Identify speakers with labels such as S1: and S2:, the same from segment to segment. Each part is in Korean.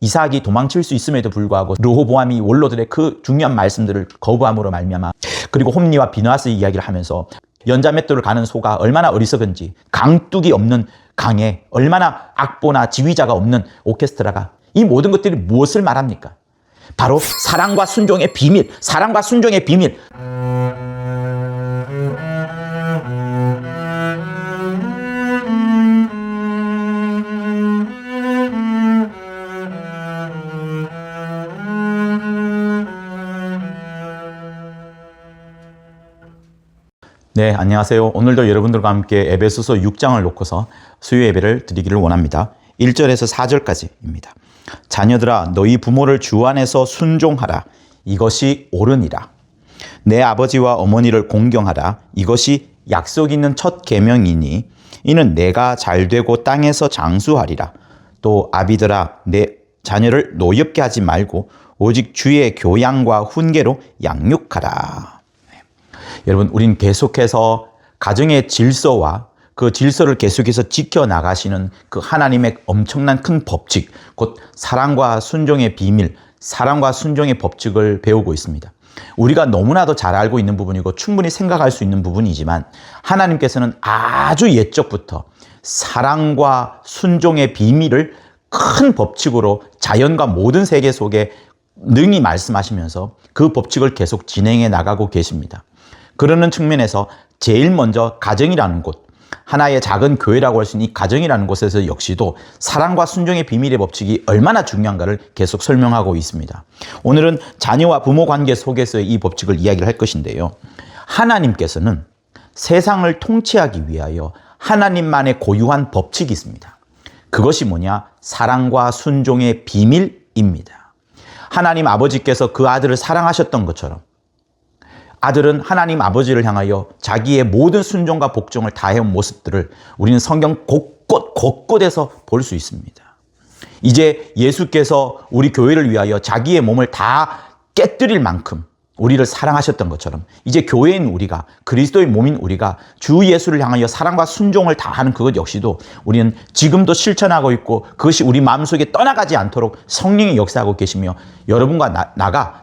S1: 이삭이 도망칠 수 있음에도 불구하고 르호보암이 원로들의 그 중요한 말씀들을 거부함으로 말미암아, 그리고 홈리와 비느하스의 이야기를 하면서 연자맷돌을 가는 소가 얼마나 어리석은지, 강뚝이 없는 강에 얼마나 악보나 지휘자가 없는 오케스트라가, 이 모든 것들이 무엇을 말합니까? 바로 사랑과 순종의 비밀, 사랑과 순종의 비밀. 네, 안녕하세요. 오늘도 여러분들과 함께 에베소서 6장을 놓고서 수요 예배를 드리기를 원합니다. 1절에서 4절까지입니다. 자녀들아, 너희 부모를 주 안에서 순종하라. 이것이 옳으니라. 내 아버지와 어머니를 공경하라. 이것이 약속 있는 첫 계명이니 이는 내가 잘되고 땅에서 장수하리라. 또 아비들아, 내 자녀를 노엽게 하지 말고 오직 주의 교양과 훈계로 양육하라. 여러분, 우린 계속해서 가정의 질서와 그 질서를 계속해서 지켜나가시는 그 하나님의 엄청난 큰 법칙, 곧 사랑과 순종의 비밀, 사랑과 순종의 법칙을 배우고 있습니다. 우리가 너무나도 잘 알고 있는 부분이고 충분히 생각할 수 있는 부분이지만, 하나님께서는 아주 옛적부터 사랑과 순종의 비밀을 큰 법칙으로 자연과 모든 세계 속에 능히 말씀하시면서 그 법칙을 계속 진행해 나가고 계십니다. 그러는 측면에서 제일 먼저 가정이라는 곳, 하나의 작은 교회라고 할 수 있는 이 가정이라는 곳에서 역시도 사랑과 순종의 비밀의 법칙이 얼마나 중요한가를 계속 설명하고 있습니다. 오늘은 자녀와 부모 관계 속에서의 이 법칙을 이야기를 할 것인데요. 하나님께서는 세상을 통치하기 위하여 하나님만의 고유한 법칙이 있습니다. 그것이 뭐냐? 사랑과 순종의 비밀입니다. 하나님 아버지께서 그 아들을 사랑하셨던 것처럼 아들은 하나님 아버지를 향하여 자기의 모든 순종과 복종을 다해온 모습들을 우리는 성경 곳곳에서 볼 수 있습니다. 이제 예수께서 우리 교회를 위하여 자기의 몸을 다 깨뜨릴 만큼 우리를 사랑하셨던 것처럼, 이제 교회인 우리가, 그리스도의 몸인 우리가 주 예수를 향하여 사랑과 순종을 다하는 그것 역시도 우리는 지금도 실천하고 있고, 그것이 우리 마음속에 떠나가지 않도록 성령이 역사하고 계시며, 여러분과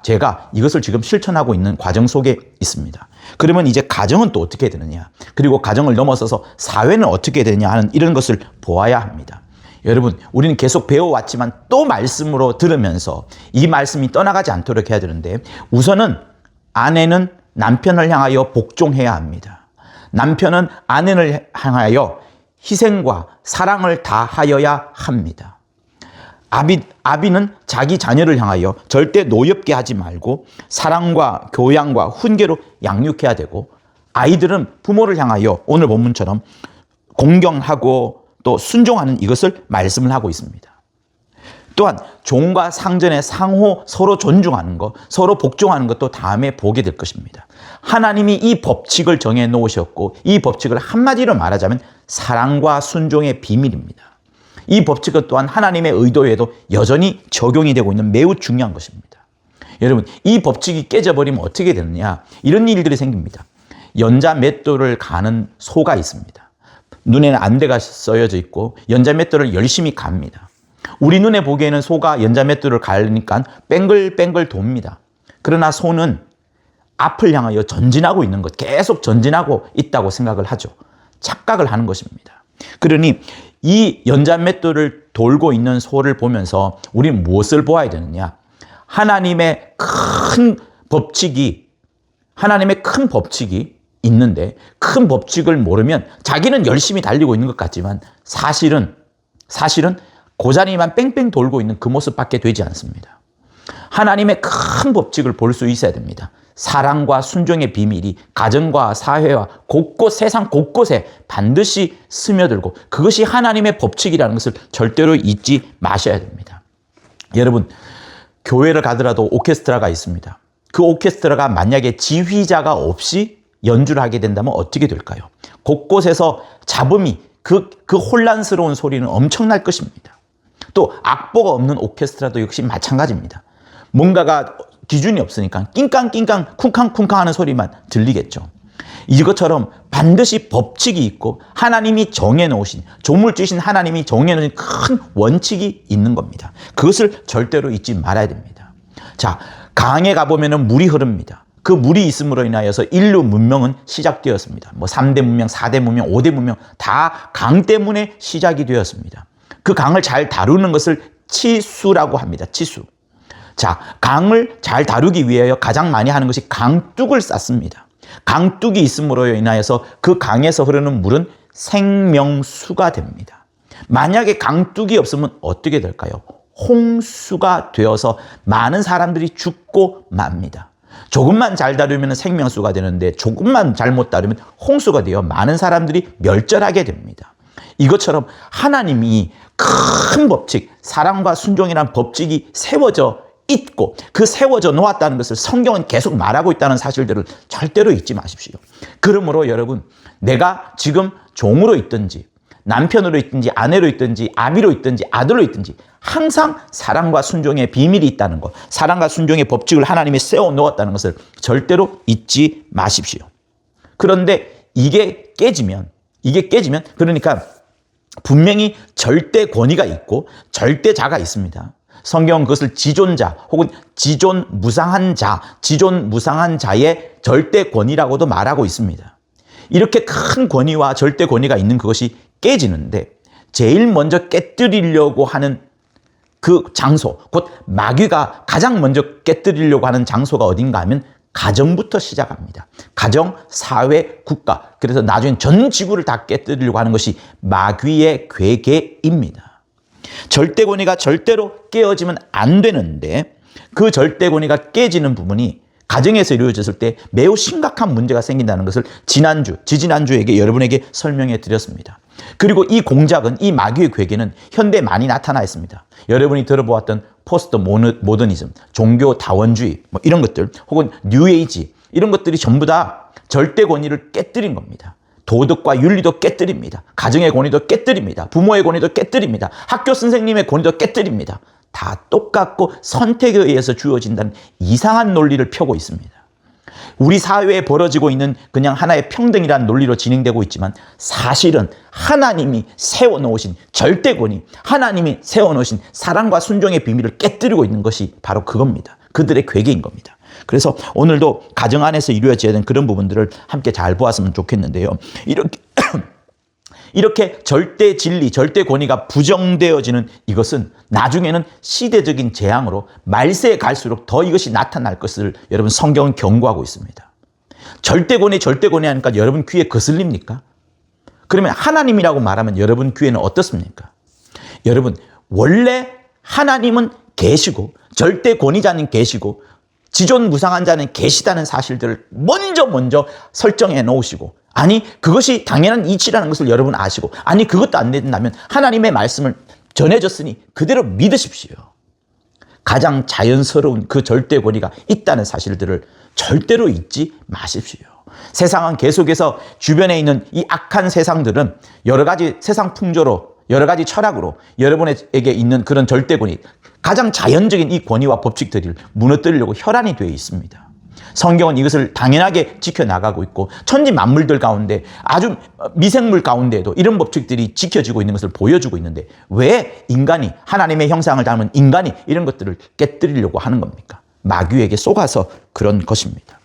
S1: 제가 이것을 지금 실천하고 있는 과정 속에 있습니다. 그러면 이제 가정은 또 어떻게 되느냐, 그리고 가정을 넘어서서 사회는 어떻게 되느냐 하는 이런 것을 보아야 합니다. 여러분, 우리는 계속 배워왔지만 또 말씀으로 들으면서 이 말씀이 떠나가지 않도록 해야 되는데, 우선은 아내는 남편을 향하여 복종해야 합니다. 남편은 아내를 향하여 희생과 사랑을 다하여야 합니다. 아비는 자기 자녀를 향하여 절대 노엽게 하지 말고 사랑과 교양과 훈계로 양육해야 되고, 아이들은 부모를 향하여 오늘 본문처럼 공경하고 또 순종하는 이것을 말씀을 하고 있습니다. 또한 종과 상전의 상호 서로 존중하는 것, 서로 복종하는 것도 다음에 보게 될 것입니다. 하나님이 이 법칙을 정해 놓으셨고, 이 법칙을 한마디로 말하자면 사랑과 순종의 비밀입니다. 이 법칙은 또한 하나님의 의도에도 여전히 적용이 되고 있는 매우 중요한 것입니다. 여러분, 이 법칙이 깨져버리면 어떻게 되느냐, 이런 일들이 생깁니다. 연자 맷돌을 가는 소가 있습니다. 눈에는 안대가 써여져 있고 연자맷돌을 열심히 갑니다. 우리 눈에 보기에는 소가 연자맷돌을 가니까 뺑글뺑글 돕니다. 그러나 소는 앞을 향하여 전진하고 있는 것, 계속 전진하고 있다고 생각을 하죠. 착각을 하는 것입니다. 그러니 이 연자맷돌을 돌고 있는 소를 보면서 우리는 무엇을 보아야 되느냐? 하나님의 큰 법칙이 있는데, 큰 법칙을 모르면 자기는 열심히 달리고 있는 것 같지만 사실은 그 자리만 뺑뺑 돌고 있는 그 모습밖에 되지 않습니다. 하나님의 큰 법칙을 볼 수 있어야 됩니다. 사랑과 순종의 비밀이 가정과 사회와 세상 곳곳에 반드시 스며들고, 그것이 하나님의 법칙이라는 것을 절대로 잊지 마셔야 됩니다. 여러분, 교회를 가더라도 오케스트라가 있습니다. 그 오케스트라가 만약에 지휘자가 없이 연주를 하게 된다면 어떻게 될까요? 곳곳에서 잡음이, 그 혼란스러운 소리는 엄청날 것입니다. 또 악보가 없는 오케스트라도 역시 마찬가지입니다. 뭔가가 기준이 없으니까 낑깡낑깡 쿵쾅쿵쾅 하는 소리만 들리겠죠. 이것처럼 반드시 법칙이 있고 하나님이 정해놓으신, 조물주신 하나님이 정해놓으신 큰 원칙이 있는 겁니다. 그것을 절대로 잊지 말아야 됩니다. 자, 강에 가보면 물이 흐릅니다. 그 물이 있음으로 인하여서 인류 문명은 시작되었습니다. 뭐 3대 문명, 4대 문명, 5대 문명 다 강 때문에 시작이 되었습니다. 그 강을 잘 다루는 것을 치수라고 합니다. 치수. 자, 강을 잘 다루기 위하여 가장 많이 하는 것이 강둑을 쌓습니다. 강둑이 있음으로 인하여서 그 강에서 흐르는 물은 생명수가 됩니다. 만약에 강둑이 없으면 어떻게 될까요? 홍수가 되어서 많은 사람들이 죽고 맙니다. 조금만 잘 다루면 생명수가 되는데 조금만 잘못 다루면 홍수가 되어 많은 사람들이 멸절하게 됩니다. 이것처럼 하나님이 큰 법칙, 사랑과 순종이라는 법칙이 세워져 있고 그 세워져 놓았다는 것을 성경은 계속 말하고 있다는 사실들을 절대로 잊지 마십시오. 그러므로 여러분, 내가 지금 종으로 있든지 남편으로 있든지 아내로 있든지 아비로 있든지 아들로 있든지 항상 사랑과 순종의 비밀이 있다는 것, 사랑과 순종의 법칙을 하나님이 세워 놓았다는 것을 절대로 잊지 마십시오. 그런데 이게 깨지면 그러니까 분명히 절대 권위가 있고 절대자가 있습니다. 성경은 그것을 지존자 혹은 지존무상한 자의 절대 권위라고도 말하고 있습니다. 이렇게 큰 권위와 절대 권위가 있는 그것이 깨지는데 제일 먼저 깨뜨리려고 하는 그 장소, 곧 마귀가 가장 먼저 깨뜨리려고 하는 장소가 어딘가 하면 가정부터 시작합니다. 가정, 사회, 국가, 그래서 나중엔 전 지구를 다 깨뜨리려고 하는 것이 마귀의 괴계입니다. 절대 권위가 절대로 깨어지면 안 되는데 그 절대 권위가 깨지는 부분이 가정에서 이루어졌을 때 매우 심각한 문제가 생긴다는 것을 지지난주에게 여러분에게 설명해 드렸습니다. 그리고 이 공작은, 이 마귀의 괴계는 현대에 많이 나타나 있습니다. 여러분이 들어보았던 포스트 모더니즘, 종교 다원주의 뭐 이런 것들, 혹은 뉴에이지 이런 것들이 전부 다 절대 권위를 깨뜨린 겁니다. 도덕과 윤리도 깨뜨립니다. 가정의 권위도 깨뜨립니다. 부모의 권위도 깨뜨립니다. 학교 선생님의 권위도 깨뜨립니다. 다 똑같고 선택에 의해서 주어진다는 이상한 논리를 펴고 있습니다. 우리 사회에 벌어지고 있는 그냥 하나의 평등이라는 논리로 진행되고 있지만 사실은 하나님이 세워놓으신 절대 권위, 하나님이 세워놓으신 사랑과 순종의 비밀을 깨뜨리고 있는 것이 바로 그겁니다. 그들의 괴계인 겁니다. 그래서 오늘도 가정 안에서 이루어져야 되는 그런 부분들을 함께 잘 보았으면 좋겠는데요. 이렇게 절대 진리, 절대 권위가 부정되어지는 이것은 나중에는 시대적인 재앙으로 말세에 갈수록 더 이것이 나타날 것을 여러분 성경은 경고하고 있습니다. 절대 권위 하니까 여러분 귀에 거슬립니까? 그러면 하나님이라고 말하면 여러분 귀에는 어떻습니까? 여러분, 원래 하나님은 계시고 절대 권위자는 계시고 지존무상한 자는 계시다는 사실들을 먼저 설정해 놓으시고, 아니 그것이 당연한 이치라는 것을 여러분 아시고, 아니 그것도 안 된다면 하나님의 말씀을 전해줬으니 그대로 믿으십시오. 가장 자연스러운 그 절대 권위가 있다는 사실들을 절대로 잊지 마십시오. 세상은 계속해서 주변에 있는 이 악한 세상들은 여러 가지 세상 풍조로, 여러 가지 철학으로 여러분에게 있는 그런 절대 권위, 가장 자연적인 이 권위와 법칙들을 무너뜨리려고 혈안이 되어 있습니다. 성경은 이것을 당연하게 지켜나가고 있고 천지 만물들 가운데 아주 미생물 가운데에도 이런 법칙들이 지켜지고 있는 것을 보여주고 있는데 왜 인간이, 하나님의 형상을 닮은 인간이 이런 것들을 깨뜨리려고 하는 겁니까? 마귀에게 속아서 그런 것입니다.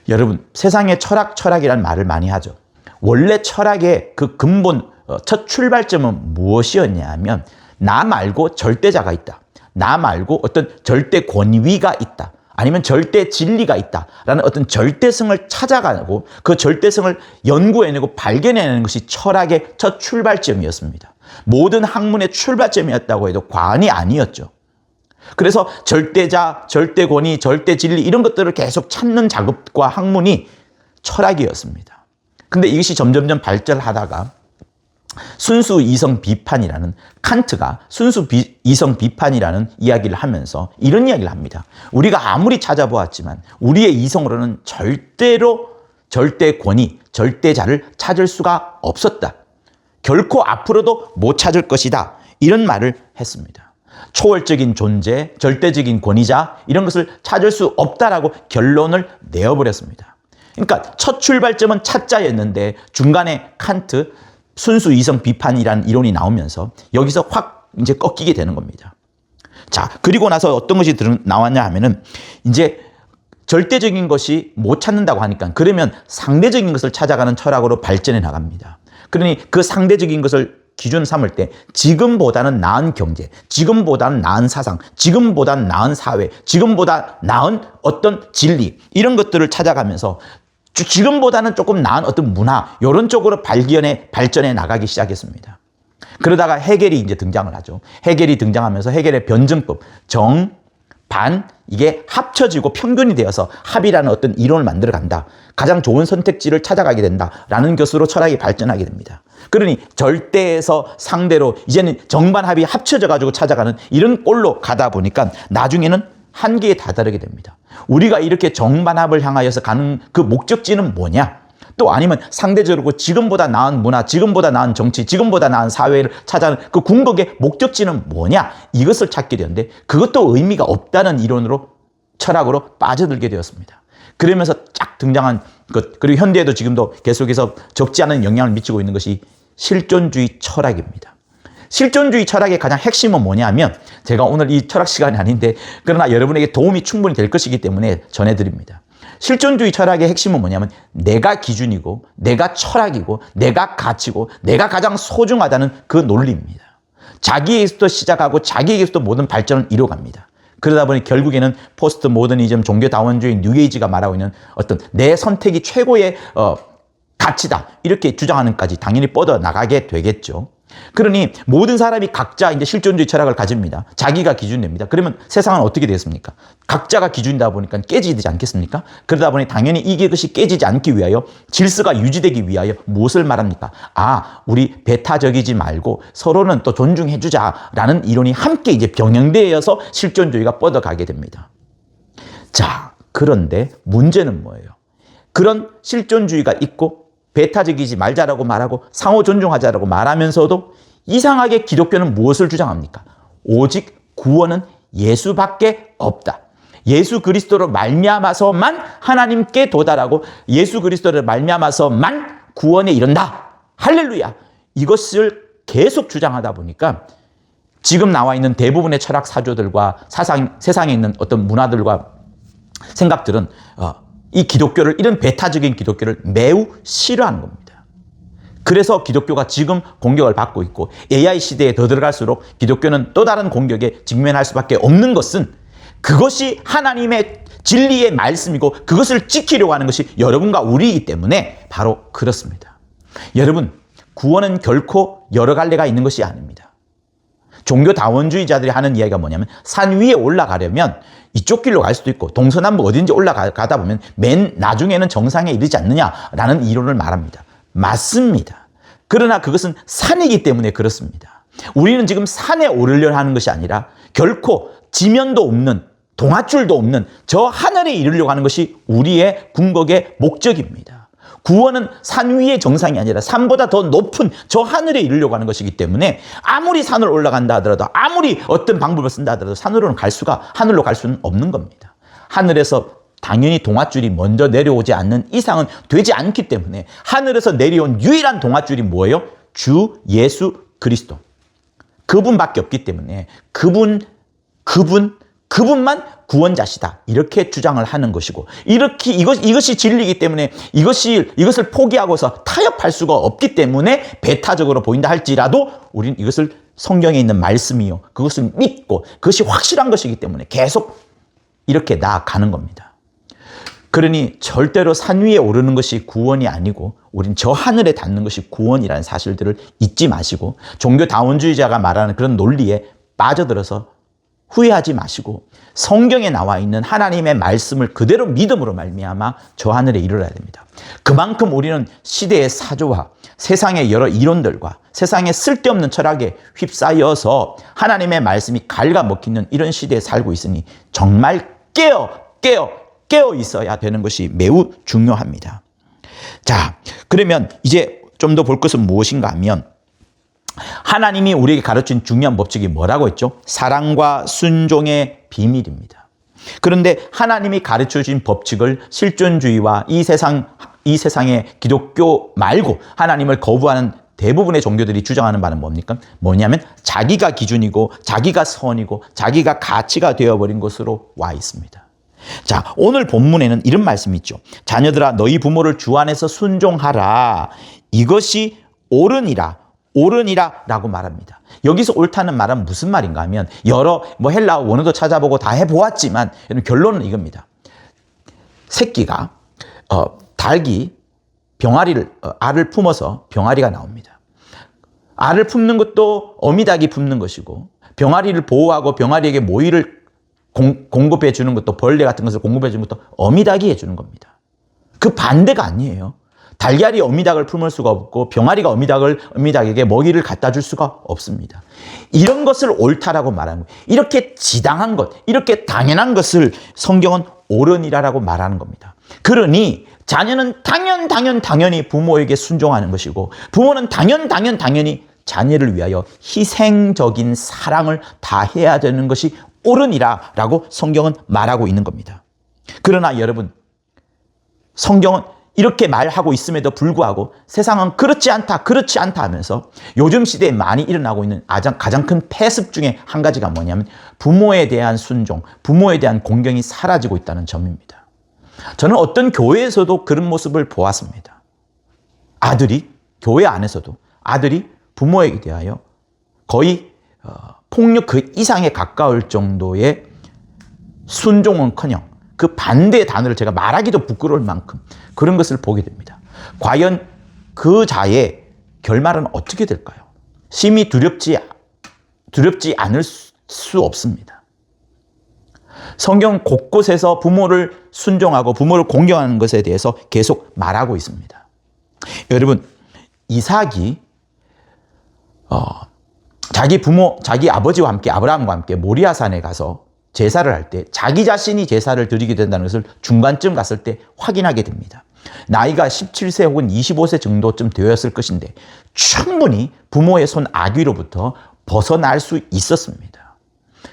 S1: 여러분, 세상의 철학이라는 말을 많이 하죠. 원래 철학의 그 근본, 첫 출발점은 무엇이었냐면 나 말고 절대자가 있다. 나 말고 어떤 절대 권위가 있다. 아니면 절대 진리가 있다라는 어떤 절대성을 찾아가고 그 절대성을 연구해내고 발견해내는 것이 철학의 첫 출발점이었습니다. 모든 학문의 출발점이었다고 해도 과언이 아니었죠. 그래서 절대자, 절대 권위, 절대 진리 이런 것들을 계속 찾는 작업과 학문이 철학이었습니다. 근데 이것이 점점점 발전하다가 순수 이성 비판이라는, 칸트가 순수 이성 비판이라는 이야기를 하면서 이런 이야기를 합니다. 우리가 아무리 찾아보았지만 우리의 이성으로는 절대로 절대 권위, 절대자를 찾을 수가 없었다. 결코 앞으로도 못 찾을 것이다. 이런 말을 했습니다. 초월적인 존재, 절대적인 권위자 이런 것을 찾을 수 없다라고 결론을 내어버렸습니다. 그러니까 첫 출발점은 차자였는데 중간에 칸트 순수 이성 비판이라는 이론이 나오면서 여기서 확 이제 꺾이게 되는 겁니다. 자, 그리고 나서 어떤 것이 나왔냐 하면은 이제 절대적인 것이 못 찾는다고 하니까 그러면 상대적인 것을 찾아가는 철학으로 발전해 나갑니다. 그러니 그 상대적인 것을 기준 삼을 때 지금보다는 나은 경제, 지금보다는 나은 사상, 지금보다는 나은 사회, 지금보다 나은 어떤 진리 이런 것들을 찾아가면서 지금보다는 조금 나은 어떤 문화 이런 쪽으로 발전해 나가기 시작했습니다. 그러다가 해겔이 이제 등장을 하죠. 해겔이 등장하면서 해겔의 변증법, 정, 반 이게 합쳐지고 평균이 되어서 합이라는 어떤 이론을 만들어 간다. 가장 좋은 선택지를 찾아가게 된다라는 것으로 철학이 발전하게 됩니다. 그러니 절대에서 상대로 이제는 정반합이 합쳐져 가지고 찾아가는 이런 꼴로 가다 보니까 나중에는 한계에 다다르게 됩니다. 우리가 이렇게 정반합을 향하여서 가는 그 목적지는 뭐냐? 또 아니면 상대적으로 지금보다 나은 문화, 지금보다 나은 정치, 지금보다 나은 사회를 찾아가는 그 궁극의 목적지는 뭐냐? 이것을 찾게 되는데 그것도 의미가 없다는 이론으로 철학으로 빠져들게 되었습니다. 그러면서 쫙 등장한 것, 그리고 현대에도 지금도 계속해서 적지 않은 영향을 미치고 있는 것이 실존주의 철학입니다. 실존주의 철학의 가장 핵심은 뭐냐면 제가 오늘 이 철학 시간이 아닌데 그러나 여러분에게 도움이 충분히 될 것이기 때문에 전해드립니다. 실존주의 철학의 핵심은 뭐냐면 내가 기준이고 내가 철학이고 내가 가치고 내가 가장 소중하다는 그 논리입니다. 자기에게서부터 시작하고 자기에게서부터 모든 발전을 이뤄갑니다. 그러다 보니 결국에는 포스트 모더니즘, 종교다원주의, 뉴에이지가 말하고 있는 어떤 내 선택이 최고의 가치다 이렇게 주장하는까지 당연히 뻗어나가게 되겠죠. 그러니 모든 사람이 각자 이제 실존주의 철학을 가집니다. 자기가 기준됩니다. 그러면 세상은 어떻게 되겠습니까? 각자가 기준이다 보니까 깨지지 않겠습니까? 그러다 보니 당연히 이것이 깨지지 않기 위하여 질서가 유지되기 위하여 무엇을 말합니까? 아, 우리 배타적이지 말고 서로는 또 존중해주자라는 이론이 함께 이제 병행되어서 실존주의가 뻗어가게 됩니다. 자, 그런데 문제는 뭐예요? 그런 실존주의가 있고 배타적이지 말자라고 말하고 상호 존중하자라고 말하면서도 이상하게 기독교는 무엇을 주장합니까? 오직 구원은 예수밖에 없다. 예수 그리스도로 말미암아서만 하나님께 도달하고 예수 그리스도를 말미암아서만 구원에 이른다. 할렐루야. 이것을 계속 주장하다 보니까 지금 나와 있는 대부분의 철학 사조들과 세상에 있는 어떤 문화들과 생각들은 이 기독교를, 이런 배타적인 기독교를 매우 싫어하는 겁니다. 그래서 기독교가 지금 공격을 받고 있고 AI 시대에 더 들어갈수록 기독교는 또 다른 공격에 직면할 수밖에 없는 것은 그것이 하나님의 진리의 말씀이고 그것을 지키려고 하는 것이 여러분과 우리이기 때문에 바로 그렇습니다. 여러분, 구원은 결코 여러 갈래가 있는 것이 아닙니다. 종교다원주의자들이 하는 이야기가 뭐냐면 산 위에 올라가려면 이쪽 길로 갈 수도 있고 동서남북 어딘지 올라가다 보면 맨 나중에는 정상에 이르지 않느냐라는 이론을 말합니다. 맞습니다. 그러나 그것은 산이기 때문에 그렇습니다. 우리는 지금 산에 오르려 하는 것이 아니라 결코 지면도 없는 동아줄도 없는 저 하늘에 이르려고 하는 것이 우리의 궁극의 목적입니다. 구원은 산 위의 정상이 아니라 산보다 더 높은 저 하늘에 이르려고 하는 것이기 때문에 아무리 산을 올라간다 하더라도 아무리 어떤 방법을 쓴다 하더라도 하늘로 갈 수는 없는 겁니다. 하늘에서 당연히 동아줄이 먼저 내려오지 않는 이상은 되지 않기 때문에 하늘에서 내려온 유일한 동아줄이 뭐예요? 주 예수 그리스도. 그분밖에 없기 때문에 그분만 구원자시다. 이렇게 주장을 하는 것이고, 이것이 진리이기 때문에 이것을 포기하고서 타협할 수가 없기 때문에 배타적으로 보인다 할지라도 우리는 이것을 성경에 있는 말씀이요. 그것을 믿고 그것이 확실한 것이기 때문에 계속 이렇게 나아가는 겁니다. 그러니 절대로 산 위에 오르는 것이 구원이 아니고 우린 저 하늘에 닿는 것이 구원이라는 사실들을 잊지 마시고 종교다원주의자가 말하는 그런 논리에 빠져들어서 후회하지 마시고 성경에 나와 있는 하나님의 말씀을 그대로 믿음으로 말미암아 저 하늘에 이르러야 됩니다. 그만큼 우리는 시대의 사조와 세상의 여러 이론들과 세상의 쓸데없는 철학에 휩싸여서 하나님의 말씀이 갉아먹히는 이런 시대에 살고 있으니 정말 깨어 있어야 되는 것이 매우 중요합니다. 자, 그러면 이제 좀 더 볼 것은 무엇인가 하면 하나님이 우리에게 가르친 중요한 법칙이 뭐라고 했죠? 사랑과 순종의 비밀입니다. 그런데 하나님이 가르쳐 주신 법칙을 실존주의와 이 세상의 기독교 말고 하나님을 거부하는 대부분의 종교들이 주장하는 바는 뭡니까? 뭐냐면 자기가 기준이고 자기가 선이고 자기가 가치가 되어버린 것으로 와 있습니다. 자, 오늘 본문에는 이런 말씀이 있죠. 자녀들아 너희 부모를 주 안에서 순종하라. 이것이 옳으니라. 라고 말합니다. 여기서 옳다는 말은 무슨 말인가 하면 여러 헬라어 원어도 찾아보고 다 해보았지만 결론은 이겁니다. 새끼가 닭이 알을 품어서 병아리가 나옵니다. 알을 품는 것도 어미닭이 품는 것이고 병아리를 보호하고 병아리에게 모이를 공급해 주는 것도 벌레 같은 것을 공급해 주는 것도 어미닭이 해주는 겁니다. 그 반대가 아니에요. 달걀이 어미닭을 품을 수가 없고 병아리가 어미닭에게 먹이를 갖다 줄 수가 없습니다. 이런 것을 옳다라고 말하는 거예요. 이렇게 지당한 것, 이렇게 당연한 것을 성경은 옳으니라라고 말하는 겁니다. 그러니 자녀는 당연히 부모에게 순종하는 것이고 부모는 당연히 자녀를 위하여 희생적인 사랑을 다해야 되는 것이 옳으니라라고 성경은 말하고 있는 겁니다. 그러나 여러분, 성경은 이렇게 말하고 있음에도 불구하고 세상은 그렇지 않다 하면서 요즘 시대에 많이 일어나고 있는 가장 큰 폐습 중에 한 가지가 뭐냐면 부모에 대한 순종, 부모에 대한 공경이 사라지고 있다는 점입니다. 저는 어떤 교회에서도 그런 모습을 보았습니다. 교회 안에서도 아들이 부모에게 대하여 거의 폭력 그 이상에 가까울 정도의 순종은커녕 그 반대의 단어를 제가 말하기도 부끄러울 만큼 그런 것을 보게 됩니다. 과연 그 자의 결말은 어떻게 될까요? 심히 두렵지 않을 수 없습니다. 성경 곳곳에서 부모를 순종하고 부모를 공경하는 것에 대해서 계속 말하고 있습니다. 여러분, 이삭이 자기 아버지와 함께 아브라함과 함께 모리아산에 가서 제사를 할 때 자기 자신이 제사를 드리게 된다는 것을 중간쯤 갔을 때 확인하게 됩니다. 나이가 17세 혹은 25세 정도쯤 되었을 것인데 충분히 부모의 손 아귀로부터 벗어날 수 있었습니다.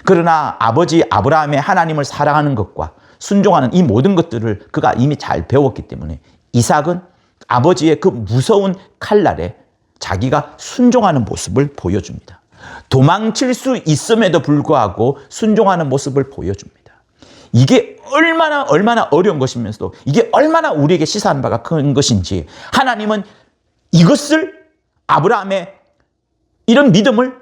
S1: 그러나 아버지 아브라함의 하나님을 사랑하는 것과 순종하는 이 모든 것들을 그가 이미 잘 배웠기 때문에 이삭은 아버지의 그 무서운 칼날에 자기가 순종하는 모습을 보여줍니다. 도망칠 수 있음에도 불구하고 순종하는 모습을 보여줍니다. 이게 얼마나 어려운 것이면서도 이게 얼마나 우리에게 시사하는 바가 큰 것인지 하나님은 이것을 아브라함의 이런 믿음을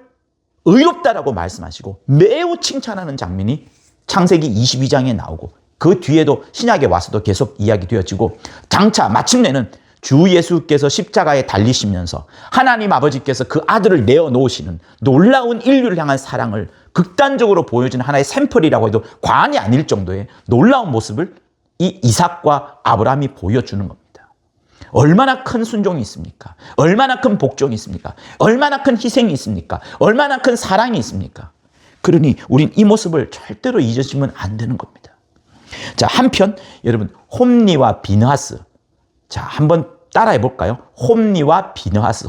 S1: 의롭다라고 말씀하시고 매우 칭찬하는 장면이 창세기 22장에 나오고 그 뒤에도 신약에 와서도 계속 이야기되어지고 장차 마침내는 주 예수께서 십자가에 달리시면서 하나님 아버지께서 그 아들을 내어놓으시는 놀라운 인류를 향한 사랑을 극단적으로 보여주는 하나의 샘플이라고 해도 과언이 아닐 정도의 놀라운 모습을 이 이삭과 아브라함이 보여주는 겁니다. 얼마나 큰 순종이 있습니까? 얼마나 큰 복종이 있습니까? 얼마나 큰 희생이 있습니까? 얼마나 큰 사랑이 있습니까? 그러니 우린 이 모습을 절대로 잊으시면 안 되는 겁니다. 자, 한편 여러분 홈리와 비느하스, 자, 한번 따라해 볼까요? 홈리와 비느하스.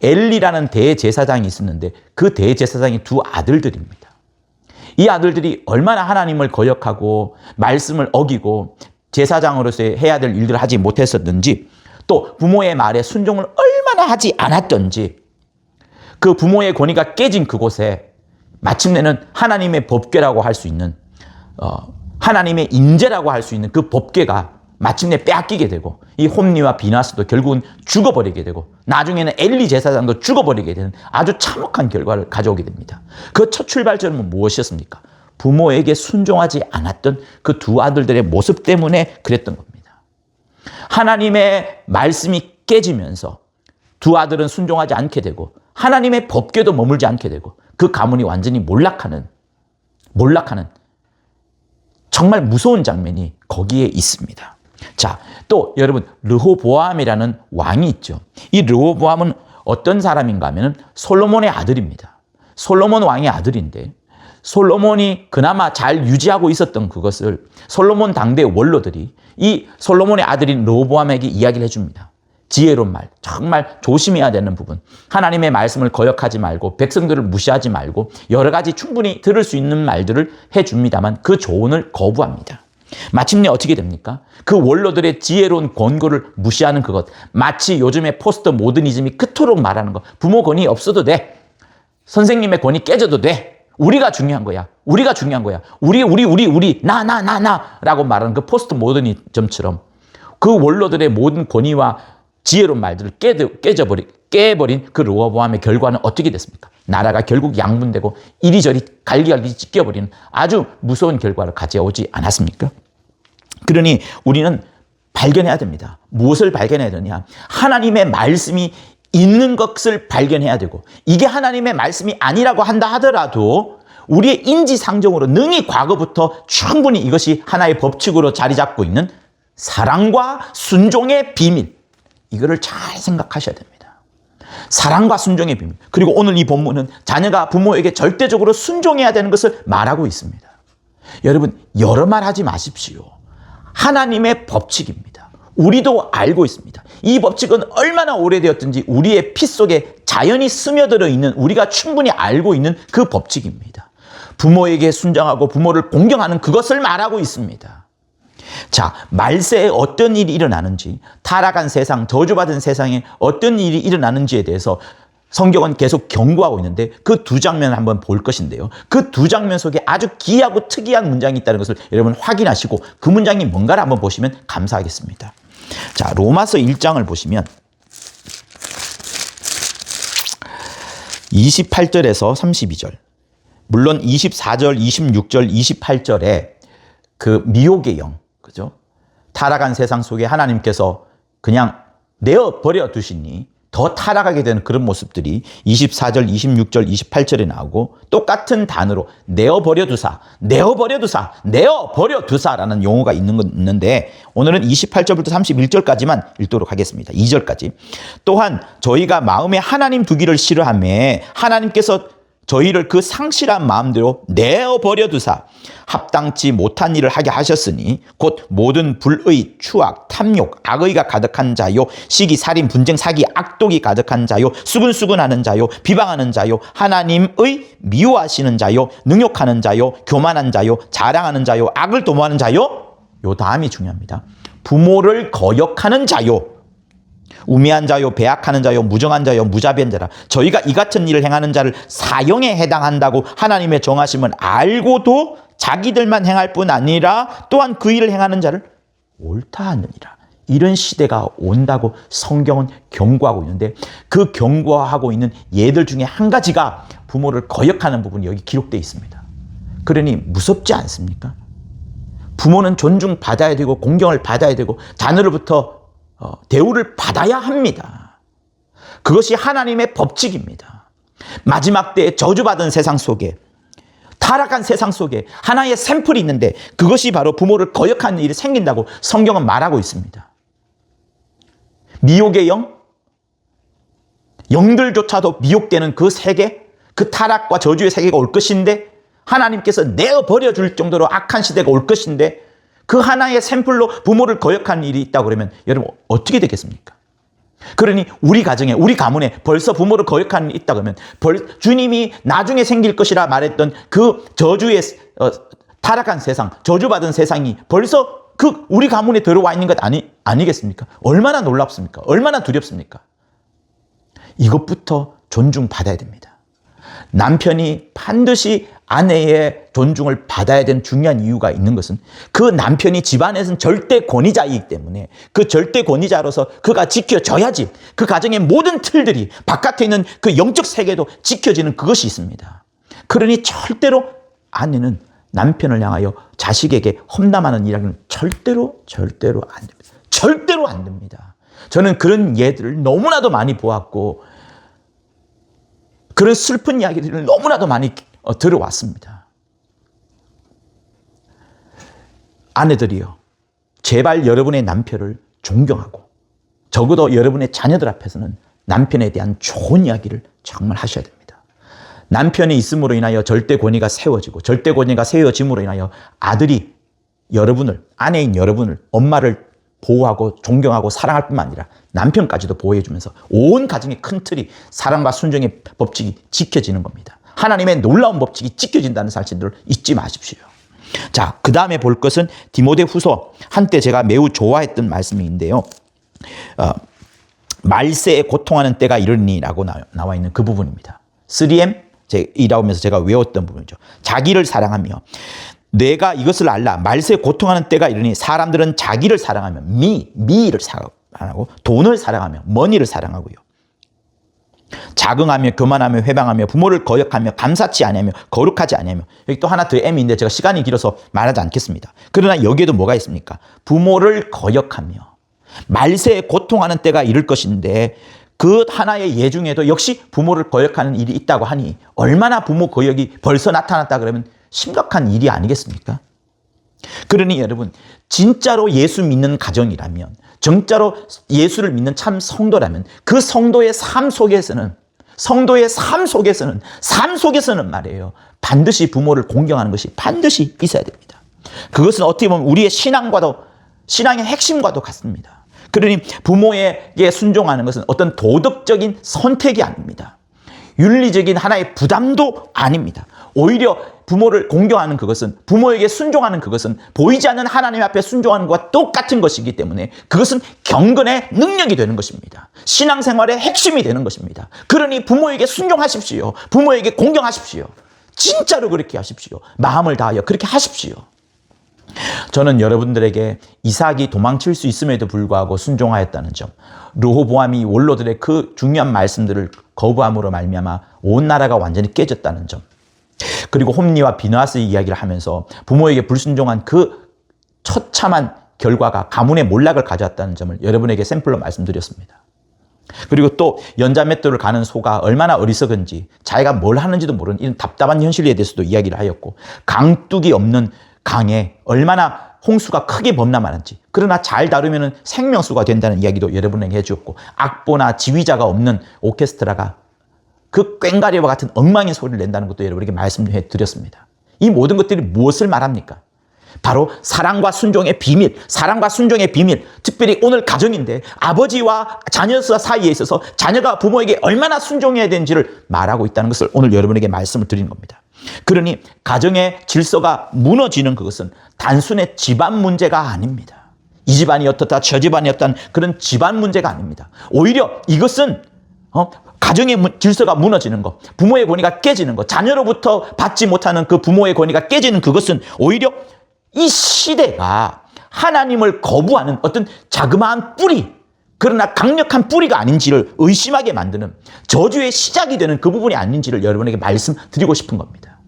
S1: 엘리라는 대제사장이 있었는데 그 대제사장이 두 아들들입니다. 이 아들들이 얼마나 하나님을 거역하고 말씀을 어기고 제사장으로서 해야 될 일들을 하지 못했었는지 또 부모의 말에 순종을 얼마나 하지 않았던지 그 부모의 권위가 깨진 그곳에 마침내는 하나님의 법궤라고 할 수 있는 하나님의 인재라고 할 수 있는 그 법궤가 마침내 빼앗기게 되고 이 홈리와 비느하스도 결국은 죽어버리게 되고 나중에는 엘리 제사장도 죽어버리게 되는 아주 참혹한 결과를 가져오게 됩니다. 그 첫 출발점은 무엇이었습니까? 부모에게 순종하지 않았던 그 두 아들들의 모습 때문에 그랬던 겁니다. 하나님의 말씀이 깨지면서 두 아들은 순종하지 않게 되고 하나님의 법궤도 머물지 않게 되고 그 가문이 완전히 몰락하는 정말 무서운 장면이 거기에 있습니다. 자, 또 여러분 르호보암이라는 왕이 있죠. 이 르호보암은 어떤 사람인가 하면 솔로몬의 아들입니다. 솔로몬 왕의 아들인데 솔로몬이 그나마 잘 유지하고 있었던 그것을 솔로몬 당대 원로들이 이 솔로몬의 아들인 르호보암에게 이야기를 해줍니다. 지혜로운 말, 정말 조심해야 되는 부분. 하나님의 말씀을 거역하지 말고 백성들을 무시하지 말고 여러 가지 충분히 들을 수 있는 말들을 해줍니다만 그 조언을 거부합니다. 마침내 어떻게 됩니까? 그 원로들의 지혜로운 권고를 무시하는 그것. 마치 요즘의 포스트 모더니즘이 그토록 말하는 것. 부모 권위 없어도 돼. 선생님의 권위 깨져도 돼. 우리가 중요한 거야. 우리가 중요한 거야. 우리, 나 라고 말하는 그 포스트 모더니즘처럼 그 원로들의 모든 권위와 지혜로운 말들을 깨버린 그 로보암의 결과는 어떻게 됐습니까? 나라가 결국 양분되고 이리저리 갈기갈기 찢겨버리는 아주 무서운 결과를 가져오지 않았습니까? 그러니 우리는 발견해야 됩니다. 무엇을 발견해야 되냐? 하나님의 말씀이 있는 것을 발견해야 되고 이게 하나님의 말씀이 아니라고 한다 하더라도 우리의 인지상정으로 능히 과거부터 충분히 이것이 하나의 법칙으로 자리 잡고 있는 사랑과 순종의 비밀, 이거를 잘 생각하셔야 됩니다. 사랑과 순종의 비밀. 그리고 오늘 이 본문은 자녀가 부모에게 절대적으로 순종해야 되는 것을 말하고 있습니다. 여러분, 여러 말 하지 마십시오. 하나님의 법칙입니다. 우리도 알고 있습니다. 이 법칙은 얼마나 오래되었든지 우리의 피 속에 자연히 스며들어 있는, 우리가 충분히 알고 있는 그 법칙입니다. 부모에게 순종하고 부모를 공경하는 그것을 말하고 있습니다. 자, 말세에 어떤 일이 일어나는지, 타락한 세상, 저주받은 세상에 어떤 일이 일어나는지에 대해서 성경은 계속 경고하고 있는데 그 두 장면을 한번 볼 것인데요. 그 두 장면 속에 아주 귀하고 특이한 문장이 있다는 것을 여러분 확인하시고 그 문장이 뭔가를 한번 보시면 감사하겠습니다. 자, 로마서 1장을 보시면 28절에서 32절, 물론 24절, 26절, 28절에 그 미혹의 영, 그죠? 타락한 세상 속에 하나님께서 그냥 내어버려 두시니 더 타락하게 되는 그런 모습들이 24절, 26절, 28절에 나오고 똑같은 단어로 내어버려 두사 라는 용어가 있는데 오늘은 28절부터 31절까지만 읽도록 하겠습니다. 2절까지. 또한 저희가 마음에 하나님 두기를 싫어하며 하나님께서 저희를 그 상실한 마음대로 내어버려 두사 합당치 못한 일을 하게 하셨으니 곧 모든 불의, 추악, 탐욕, 악의가 가득한 자요, 시기, 살인, 분쟁, 사기, 악독이 가득한 자요, 수근수근하는 자요, 비방하는 자요, 하나님의 미워하시는 자요, 능욕하는 자요, 교만한 자요, 자랑하는 자요, 악을 도모하는 자요. 요 다음이 중요합니다. 부모를 거역하는 자요, 우매한 자요, 배악하는 자요, 무정한 자요, 무자비한 자라. 저희가 이 같은 일을 행하는 자를 사형에 해당한다고 하나님의 정하심은 알고도 자기들만 행할 뿐 아니라 또한 그 일을 행하는 자를 옳다 하느니라. 이런 시대가 온다고 성경은 경고하고 있는데 그 경고하고 있는 예들 중에 한 가지가 부모를 거역하는 부분이 여기 기록되어 있습니다. 그러니 무섭지 않습니까? 부모는 존중받아야 되고 공경을 받아야 되고 자녀로부터 대우를 받아야 합니다. 그것이 하나님의 법칙입니다. 마지막 때에 저주받은 세상 속에, 타락한 세상 속에 하나의 샘플이 있는데 그것이 바로 부모를 거역하는 일이 생긴다고 성경은 말하고 있습니다. 미혹의 영, 영들조차도 미혹되는 그 세계, 그 타락과 저주의 세계가 올 것인데 하나님께서 내어버려 줄 정도로 악한 시대가 올 것인데 그 하나의 샘플로 부모를 거역하는 일이 있다고 그러면 여러분 어떻게 되겠습니까? 그러니 우리 가정에, 우리 가문에 벌써 부모를 거역하는 일이 있다고 하면 주님이 나중에 생길 것이라 말했던 그 저주의 타락한 세상, 저주받은 세상이 벌써 그 우리 가문에 들어와 있는 것 아니겠습니까? 얼마나 놀랍습니까? 얼마나 두렵습니까? 이것부터 존중받아야 됩니다. 남편이 반드시 아내의 존중을 받아야 되는 중요한 이유가 있는 것은 그 남편이 집안에서는 절대 권위자이기 때문에 그 절대 권위자로서 그가 지켜져야지 그 가정의 모든 틀들이 바깥에 있는 그 영적 세계도 지켜지는 그것이 있습니다. 그러니 절대로 아내는 남편을 향하여 자식에게 험담하는 이야기는 절대로 안 됩니다. 절대로 안 됩니다. 저는 그런 예들을 너무나도 많이 보았고 그런 슬픈 이야기들을 너무나도 많이 들어왔습니다. 아내들이요, 제발 여러분의 남편을 존경하고 적어도 여러분의 자녀들 앞에서는 남편에 대한 좋은 이야기를 정말 하셔야 됩니다. 남편이 있음으로 인하여 절대 권위가 세워지고 절대 권위가 세워짐으로 인하여 아들이 여러분을, 아내인 여러분을, 엄마를 보호하고 존경하고 사랑할 뿐만 아니라 남편까지도 보호해주면서 온 가정의 큰 틀이 사랑과 순종의 법칙이 지켜지는 겁니다. 하나님의 놀라운 법칙이 지켜진다는 사실을 잊지 마십시오. 자, 그 다음에 볼 것은 디모데후서, 한때 제가 매우 좋아했던 말씀인데요. 말세에 고통하는 때가 이르니라고 나와 있는 그 부분입니다. 3M이라고 하면서 제가 외웠던 부분이죠. 자기를 사랑하며 내가 이것을 알라. 말세에 고통하는 때가 이르니 사람들은 자기를 사랑하며 미를 사랑하고 돈을 사랑하며 머니를 사랑하고요. 자긍하며 교만하며 회방하며 부모를 거역하며 감사치 아니하며 거룩하지 아니하며, 여기 또 하나 더 M인데 제가 시간이 길어서 말하지 않겠습니다. 그러나 여기에도 뭐가 있습니까? 부모를 거역하며 말세에 고통하는 때가 이를 것인데, 그 하나의 예 중에도 역시 부모를 거역하는 일이 있다고 하니 얼마나 부모 거역이 벌써 나타났다 그러면 심각한 일이 아니겠습니까? 그러니 여러분, 진짜로 예수 믿는 가정이라면, 정자로 예수를 믿는 참 성도라면 그 성도의 삶 속에서는 말이에요, 반드시 부모를 공경하는 것이 반드시 있어야 됩니다. 그것은 어떻게 보면 우리의 신앙의 핵심과도 같습니다. 그러니 부모에게 순종하는 것은 어떤 도덕적인 선택이 아닙니다. 윤리적인 하나의 부담도 아닙니다. 오히려 부모를 공경하는 그것은, 부모에게 순종하는 그것은 보이지 않는 하나님 앞에 순종하는 것과 똑같은 것이기 때문에 그것은 경건의 능력이 되는 것입니다. 신앙생활의 핵심이 되는 것입니다. 그러니 부모에게 순종하십시오. 부모에게 공경하십시오. 진짜로 그렇게 하십시오. 마음을 다하여 그렇게 하십시오. 저는 여러분들에게 이삭이 도망칠 수 있음에도 불구하고 순종하였다는 점, 르호보암이 원로들의 그 중요한 말씀들을 거부함으로 말미암아 온 나라가 완전히 깨졌다는 점, 그리고 홈리와 비느하스의 이야기를 하면서 부모에게 불순종한 그 처참한 결과가 가문의 몰락을 가져왔다는 점을 여러분에게 샘플로 말씀드렸습니다. 그리고 또 연자맷돌을 가는 소가 얼마나 어리석은지, 자기가 뭘 하는지도 모르는 이런 답답한 현실에 대해서도 이야기를 하였고, 강둑이 없는 강에 얼마나 홍수가 크게 범람하는지, 그러나 잘 다루면 생명수가 된다는 이야기도 여러분에게 해주었고, 악보나 지휘자가 없는 오케스트라가 그 꽹과리와 같은 엉망인 소리를 낸다는 것도 여러분에게 말씀해 드렸습니다. 이 모든 것들이 무엇을 말합니까? 바로 사랑과 순종의 비밀, 특별히 오늘 가정인데 아버지와 자녀 사이에 있어서 자녀가 부모에게 얼마나 순종해야 되는지를 말하고 있다는 것을 오늘 여러분에게 말씀을 드리는 겁니다. 그러니 가정의 질서가 무너지는 그것은 단순히 집안 문제가 아닙니다. 이 집안이 어떻다, 저 집안이 어떤 그런 집안 문제가 아닙니다. 오히려 이것은 가정의 질서가 무너지는 것, 부모의 권위가 깨지는 것, 자녀로부터 받지 못하는 그 부모의 권위가 깨지는 그것은 오히려 이 시대가 하나님을 거부하는 어떤 자그마한 뿌리, 그러나 강력한 뿌리가 아닌지를 의심하게 만드는 저주의 시작이 되는 그 부분이 아닌지를 여러분에게 말씀드리고 싶은 겁니다.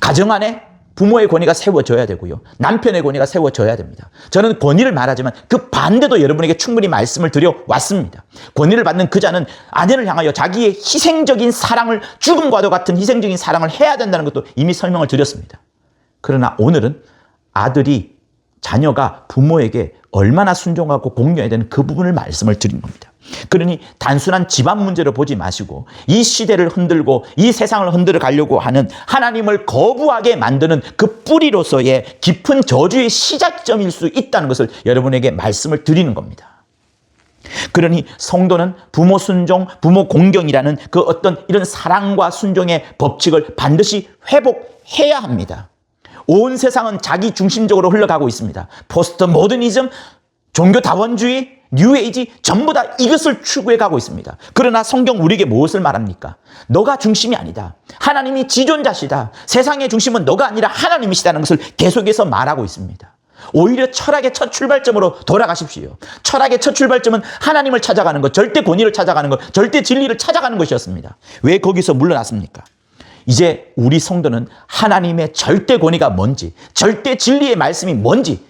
S1: 가정 안에 부모의 권위가 세워져야 되고요, 남편의 권위가 세워져야 됩니다. 저는 권위를 말하지만 그 반대도 여러분에게 충분히 말씀을 드려왔습니다. 권위를 받는 그 자는 아내를 향하여 자기의 희생적인 사랑을, 죽음과도 같은 희생적인 사랑을 해야 된다는 것도 이미 설명을 드렸습니다. 그러나 오늘은 아들이, 자녀가 부모에게 얼마나 순종하고 공경해야 되는 그 부분을 말씀을 드린 겁니다. 그러니 단순한 집안 문제로 보지 마시고 이 시대를 흔들고 이 세상을 흔들어 가려고 하는 하나님을 거부하게 만드는 그 뿌리로서의 깊은 저주의 시작점일 수 있다는 것을 여러분에게 말씀을 드리는 겁니다. 그러니 성도는 부모 순종, 부모 공경이라는 그 어떤 이런 사랑과 순종의 법칙을 반드시 회복해야 합니다. 온 세상은 자기 중심적으로 흘러가고 있습니다. 포스트 모더니즘, 종교 다원주의, 뉴에이지 전부 다 이것을 추구해 가고 있습니다. 그러나 성경 우리에게 무엇을 말합니까? 너가 중심이 아니다. 하나님이 지존자시다. 세상의 중심은 너가 아니라 하나님이시다는 것을 계속해서 말하고 있습니다. 오히려 철학의 첫 출발점으로 돌아가십시오. 철학의 첫 출발점은 하나님을 찾아가는 것, 절대 권위를 찾아가는 것, 절대 진리를 찾아가는 것이었습니다. 왜 거기서 물러났습니까? 이제 우리 성도는 하나님의 절대 권위가 뭔지, 절대 진리의 말씀이 뭔지,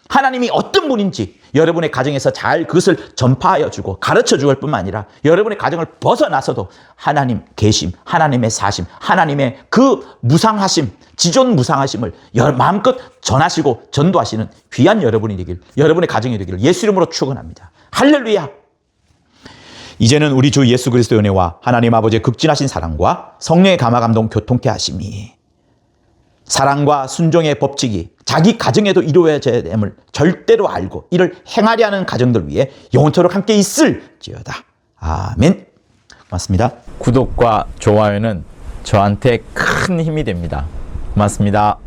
S1: 하나님이 어떤 분인지 여러분의 가정에서 잘 그것을 전파하여 주고 가르쳐 줄 뿐만 아니라 여러분의 가정을 벗어나서도 하나님 계심, 하나님의 사심, 하나님의 그 무상하심, 지존 무상하심을 마음껏 전하시고 전도하시는 귀한 여러분이 되길, 여러분의 가정이 되기를 예수 이름으로 축원합니다. 할렐루야. 이제는 우리 주 예수 그리스도의 은혜와 하나님 아버지의 극진하신 사랑과 성령의 감화 감동 교통케 하심이, 사랑과 순종의 법칙이 자기 가정에도 이루어져야 됨을 절대로 알고 이를 행하려 하는 가정들 위해 영원토록 함께 있을지어다. 아멘. 고맙습니다.
S2: 구독과 좋아요는 저한테 큰 힘이 됩니다. 고맙습니다.